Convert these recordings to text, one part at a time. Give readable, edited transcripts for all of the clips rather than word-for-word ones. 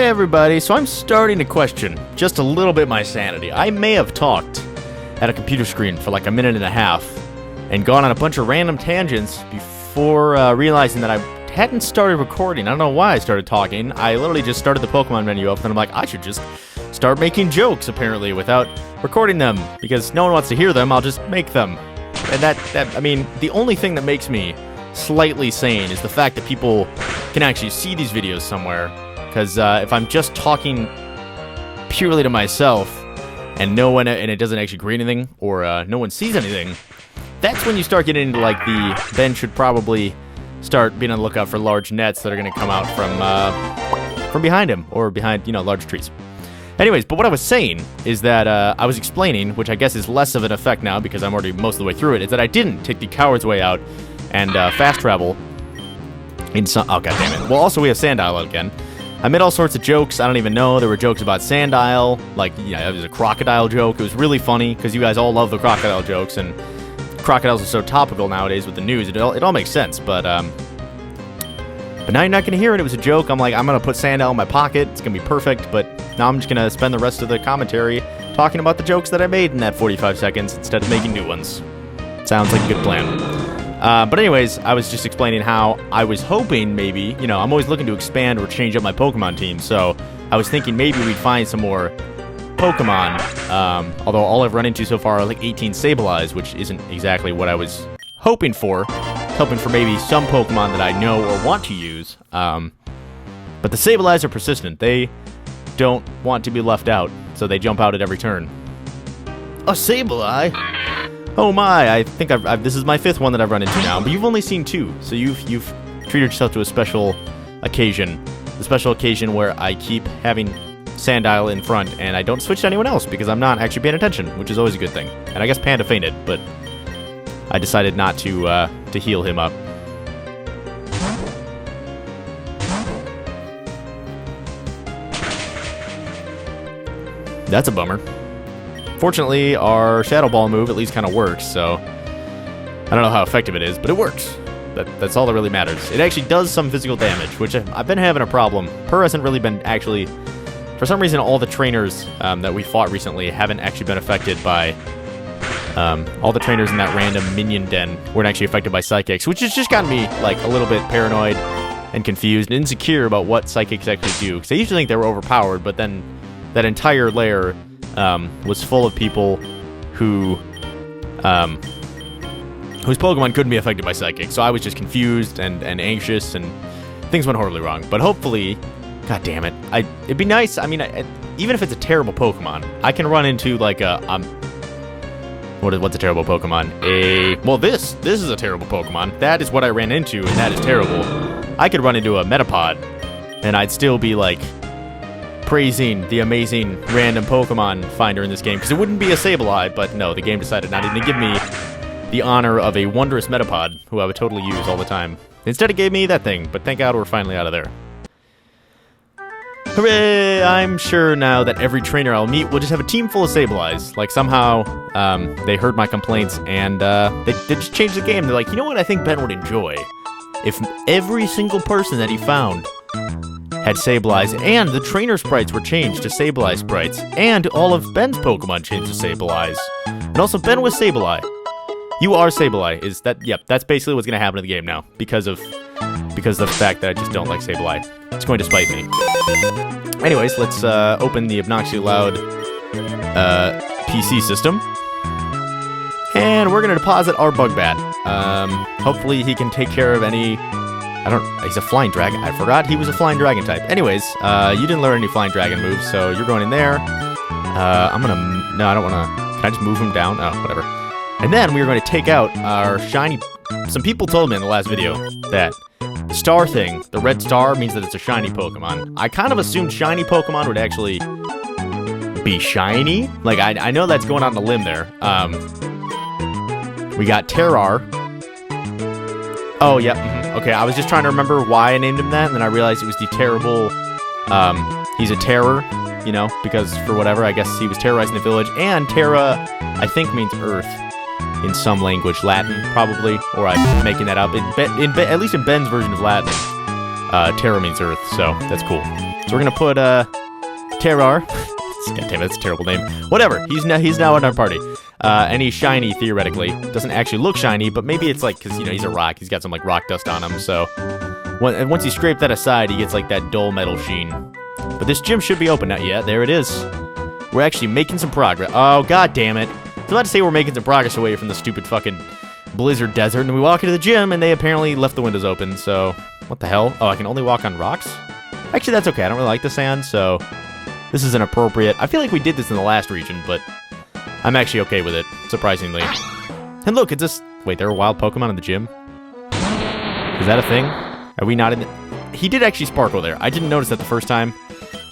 Hey everybody, so I'm starting to question just a little bit my sanity. I may have talked at a computer screen for like a minute and a half and gone on a bunch of random tangents before realizing that I hadn't started recording. I don't know why I started talking. I literally just started the Pokemon menu up and I'm like, I should just start making jokes apparently without recording them because no one wants to hear them, I'll just make them. And I mean, the only thing that makes me slightly sane is the fact that people can actually see these videos somewhere. Because if I'm just talking purely to myself and and it doesn't actually create anything or no one sees anything, that's when you start getting into like Ben should probably start being on the lookout for large nets that are going to come out from behind him or behind large trees. Anyways, but what I was saying is that I was explaining, which I guess is less of an effect now because I'm already most of the way through it, is that I didn't take the coward's way out and fast travel in some. Oh god damn it! Well, also we have Sandile again. I made all sorts of jokes. I don't even know. There were jokes about Sandile. Like, it was a crocodile joke. It was really funny because you guys all love the crocodile jokes, and crocodiles are so topical nowadays with the news. It all makes sense, but now you're not going to hear it. It was a joke. I'm like, I'm going to put Sandile in my pocket. It's going to be perfect, but now I'm just going to spend the rest of the commentary talking about the jokes that I made in that 45 seconds instead of making new ones. Sounds like a good plan. But anyways, I was just explaining how I was hoping maybe, I'm always looking to expand or change up my Pokemon team, so I was thinking maybe we'd find some more Pokemon, although all I've run into so far are like 18 Sableyes, which isn't exactly what I was hoping for. Hoping for maybe some Pokemon that I know or want to use, but the Sableyes are persistent. They don't want to be left out, so they jump out at every turn. A Sableye? Oh my, I think this is my 5th one that I've run into now, but you've only seen 2, so you've treated yourself to a special occasion. The special occasion where I keep having Sandile in front, and I don't switch to anyone else because I'm not actually paying attention, which is always a good thing. And I guess Panda fainted, but I decided not to heal him up. That's a bummer. Fortunately, our Shadow Ball move at least kind of works, so I don't know how effective it is, but it works. That's all that really matters. It actually does some physical damage, which I've been having a problem. Purr hasn't really been actually... For some reason, all the trainers that we fought recently haven't actually been affected by... all the trainers in that random minion den weren't actually affected by Psychics, which has just gotten me like a little bit paranoid and confused and insecure about what Psychics actually do. Because I used to think they were overpowered, but then that entire layer... was full of people whose Pokemon couldn't be affected by Psychic, so I was just confused and anxious, and things went horribly wrong. But hopefully, god damn it, it'd be nice. I mean, even if it's a terrible Pokemon, I can run into like what's a terrible Pokemon? Well, this is a terrible Pokemon. That is what I ran into, and that is terrible. I could run into a Metapod, and I'd still be like praising the amazing random Pokemon finder in this game, because it wouldn't be a Sableye, but no, the game decided not even to give me the honor of a wondrous Metapod, who I would totally use all the time. Instead it gave me that thing, but thank God we're finally out of there. Hooray! I'm sure now that every trainer I'll meet will just have a team full of Sableyes. Like somehow, they heard my complaints and they just changed the game. They're like, you know what I think Ben would enjoy? If every single person that he found had Sableyes, and the trainer sprites were changed to Sableye sprites, and all of Ben's Pokemon changed to Sableyes. And also, Ben was Sableye. You are Sableye. Yep, that's basically what's going to happen in the game now, because of the fact that I just don't like Sableye. It's going to spite me. Anyways, let's open the obnoxiously loud PC system. And we're going to deposit our Bugbat. Hopefully he can take care of any... he's a flying dragon. I forgot he was a flying dragon type. Anyways, you didn't learn any flying dragon moves, so you're going in there. No, I don't want to... Can I just move him down? Oh, whatever. And then we are going to take out our shiny... Some people told me in the last video that the star thing, the red star, means that it's a shiny Pokemon. I kind of assumed shiny Pokemon would actually be shiny. Like, I know that's going on a limb there. We got Terrar. Oh, yeah. Okay, I was just trying to remember why I named him that, and then I realized it was the terrible, he's a terror, because for whatever, I guess he was terrorizing the village, and Terra, I think, means earth in some language, Latin, probably, or I'm making that up. At least in Ben's version of Latin, Terra means earth, so that's cool. So we're gonna put, Terrar. God damn it, that's a terrible name. Whatever, he's now in our party. And he's shiny, theoretically. Doesn't actually look shiny, but maybe it's like, because, you know, he's a rock. He's got some, like, rock dust on him, so... once you scrape that aside, he gets, like, that dull metal sheen. But this gym should be open now. Yeah, there it is. We're actually making some progress. Oh, god damn it. I was about to say we're making some progress away from the stupid fucking blizzard desert, and we walk into the gym, and they apparently left the windows open, so... What the hell? Oh, I can only walk on rocks? Actually, that's okay. I don't really like the sand, so... This is inappropriate. I feel like we did this in the last region, but... I'm actually okay with it, surprisingly. And look, it's just... Wait, there are wild Pokemon in the gym? Is that a thing? Are we not in the... He did actually sparkle there. I didn't notice that the first time.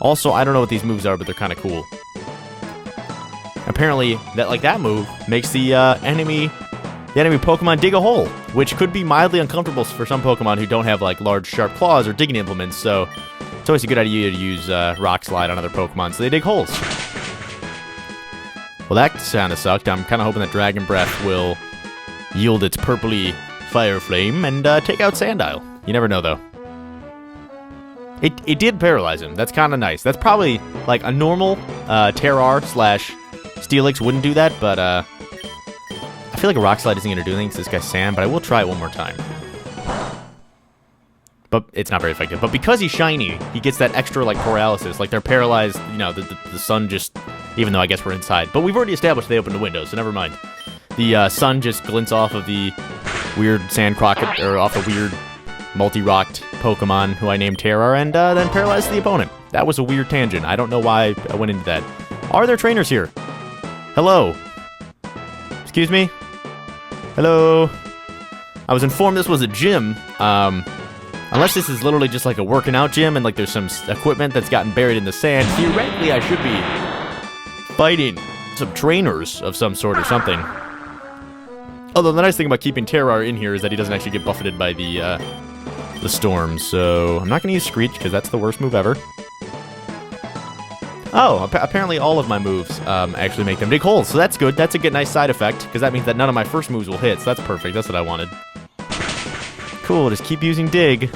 Also, I don't know what these moves are, but they're kind of cool. Apparently, that move makes the enemy Pokemon dig a hole, which could be mildly uncomfortable for some Pokemon who don't have, like, large, sharp claws or digging implements, so it's always a good idea to use Rock Slide on other Pokemon so they dig holes. Well, that kind of sucked. I'm kind of hoping that Dragon Breath will yield its purpley fire flame and take out Sandile. You never know, though. It did paralyze him. That's kind of nice. That's probably, like, a normal Terrar / Steelix wouldn't do that, but I feel like a Rock Slide isn't going to do anything to this guy's sand, but I will try it one more time. But it's not very effective. But because he's shiny, he gets that extra, like, paralysis. Like, they're paralyzed, you know, the sun just... Even though I guess we're inside. But we've already established they opened the windows, so never mind. The sun just glints off of the weird sand crocket, or off the weird multi-rocked Pokemon who I named Terrar, and then paralyzes the opponent. That was a weird tangent. I don't know why I went into that. Are there trainers here? Hello? Excuse me? Hello? I was informed this was a gym. Unless this is literally just like a working out gym and like there's some equipment that's gotten buried in the sand, theoretically I should be fighting some trainers of some sort or something. Although the nice thing about keeping Terrar in here is that he doesn't actually get buffeted by the storm, so I'm not going to use Screech because that's the worst move ever. Oh, apparently all of my moves actually make them dig holes, so that's good. That's a nice side effect, because that means that none of my first moves will hit, so that's perfect. That's what I wanted. Cool, just keep using Dig.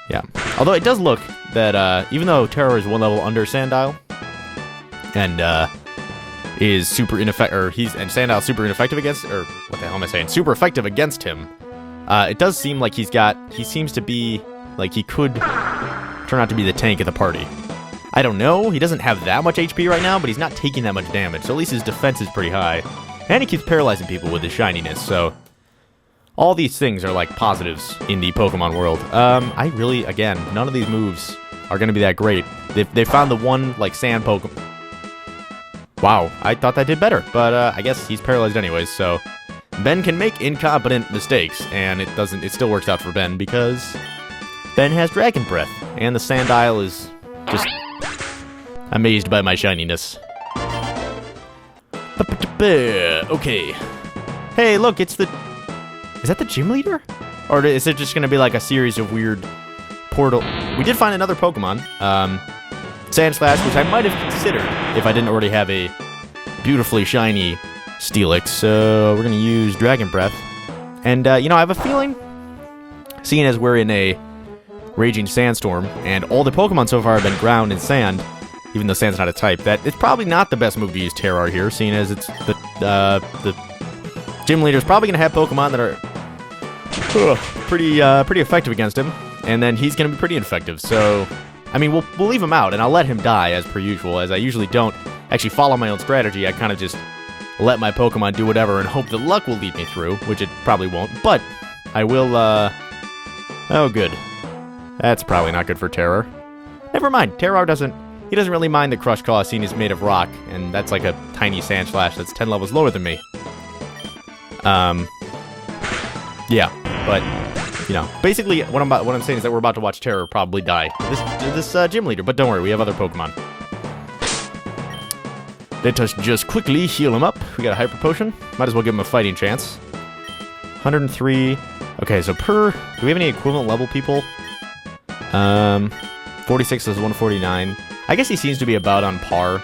Yeah. Although it does look that even though Terrar is one level under Sandile, and is super ineffective, and Sandile's super ineffective against, or what the hell am I saying? Super effective against him. It does seem like he seems to be, like he could turn out to be the tank of the party. I don't know, he doesn't have that much HP right now, but he's not taking that much damage, so at least his defense is pretty high. And he keeps paralyzing people with his shininess, so... All these things are, like, positives in the Pokemon world. I really, again, none of these moves are going to be that great. They found the one, like, sand Pokemon... Wow, I thought that did better, but I guess he's paralyzed anyways, so... Ben can make incompetent mistakes, and it still works out for Ben, because Ben has Dragon Breath, and the Sandile is just amazed by my shininess. Okay. Hey, look, it's the... Is that the gym leader? Or is it just going to be like a series of weird portal... We did find another Pokemon, Sandslash, which I might have considered if I didn't already have a beautifully shiny Steelix, so we're going to use Dragon Breath. And, you know, I have a feeling, seeing as we're in a raging sandstorm, and all the Pokemon so far have been ground in sand, even though sand's not a type, that it's probably not the best move to use Terrar here, seeing as it's the gym leader's probably going to have Pokemon that are pretty effective against him, and then he's going to be pretty ineffective, so... I mean, we'll leave him out, and I'll let him die, as per usual, as I usually don't actually follow my own strategy. I kind of just let my Pokemon do whatever and hope that luck will lead me through, which it probably won't, but I will, Oh, good. That's probably not good for Terrar. Never mind, Terrar doesn't really mind the Crush Claw, seeing he's made of rock, and that's like a tiny Sandslash that's 10 levels lower than me. Yeah, but... You know, basically, what I'm saying is that we're about to watch Terrar probably die. This gym leader, but don't worry, we have other Pokemon. Let us just quickly heal him up. We got a Hyper Potion. Might as well give him a fighting chance. 103. Okay, so do we have any equivalent level people? 46 is 149. I guess he seems to be about on par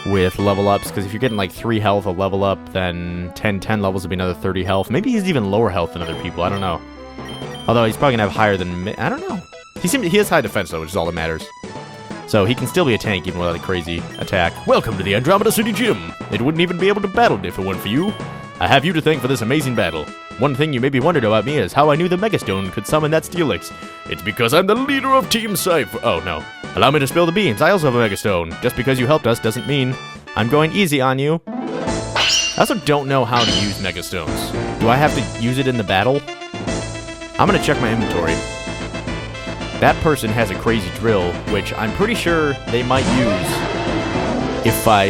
with level ups, because if you're getting like 3 health a level up, then 10 levels would be another 30 health. Maybe he's even lower health than other people, I don't know. Although he's probably going to have higher than me. I don't know. He has high defense, though, which is all that matters. So he can still be a tank even without a crazy attack. Welcome to the Andromeda City Gym. It wouldn't even be able to battle if it weren't for you. I have you to thank for this amazing battle. One thing you maybe wondered about me is how I knew the Megastone could summon that Steelix. It's because I'm the leader of Team Cypher. Oh, no. Allow me to spill the beans. I also have a Megastone. Just because you helped us doesn't mean I'm going easy on you. I also don't know how to use Megastones. Do I have to use it in the battle? I'm gonna check my inventory. That person has a crazy drill, which I'm pretty sure they might use if I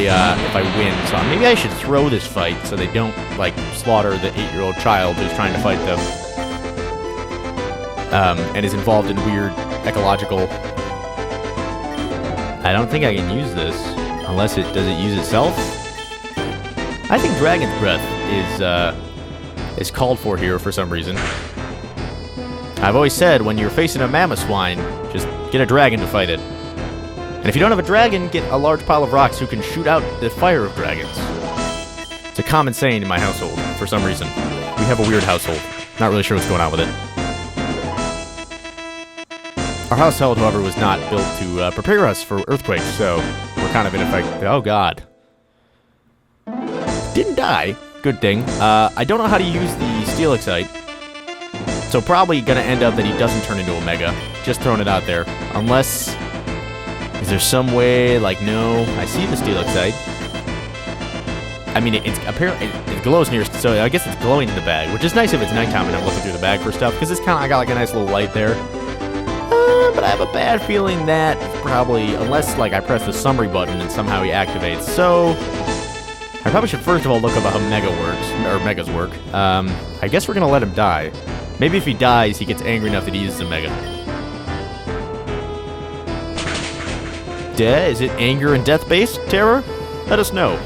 win. So maybe I should throw this fight so they don't, like, slaughter the 8-year-old child who's trying to fight them. And is involved in weird ecological... I don't think I can use this, unless does it use itself? I think Dragon's Breath is called for here for some reason. I've always said, when you're facing a mammoth swine, just get a dragon to fight it. And if you don't have a dragon, get a large pile of rocks who can shoot out the fire of dragons. It's a common saying in my household, for some reason. We have a weird household. Not really sure what's going on with it. Our household, however, was not built to prepare us for earthquakes, so we're kind of in effect... Oh, God. Didn't die. Good thing. I don't know how to use the Steelixite. So probably gonna end up that he doesn't turn into a Mega. Just throwing it out there. Unless... Is there some way, like, no... I see the Steelixite. I mean, it's apparently... It glows near... So I guess it's glowing in the bag. Which is nice if it's nighttime and I'm looking through the bag for stuff. Because it's kind of... I got, like, a nice little light there. But I have a bad feeling that probably... Unless, like, I press the summary button and somehow he activates. So... I probably should first of all look up how Mega works. Or Megas work. I guess we're gonna let him die. Maybe if he dies, he gets angry enough that he uses a Mega. Is it anger and death-based terror? Let us know.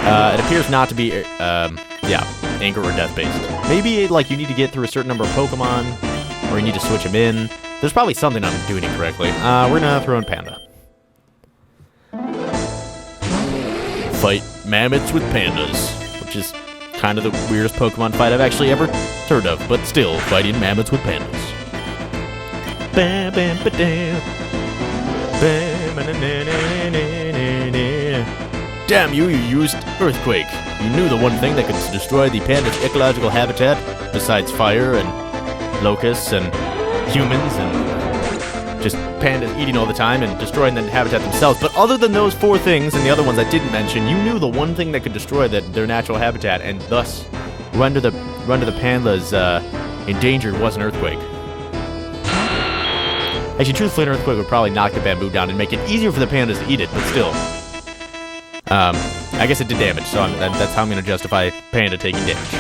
It appears not to be, yeah, anger or death-based. Maybe, like, you need to get through a certain number of Pokemon, or you need to switch them in. There's probably something I'm doing incorrectly. We're gonna throw in Panda. Fight mammoths with pandas, which is kind of the weirdest Pokemon fight I've actually ever heard of, but still, fighting mammoths with pandas. Bam, bam, ba-dam. Bam, damn you, you used Earthquake. You knew the one thing that could destroy the panda's ecological habitat, besides fire and locusts and humans and just pandas eating all the time and destroying the habitat themselves. But other than those 4 things and the other ones I didn't mention, you knew the one thing that could destroy their natural habitat and thus render the pandas endangered was an earthquake. Actually, truthfully, an earthquake would probably knock the bamboo down and make it easier for the pandas to eat it, but still. I guess it did damage, so that's how I'm going to justify Panda taking damage.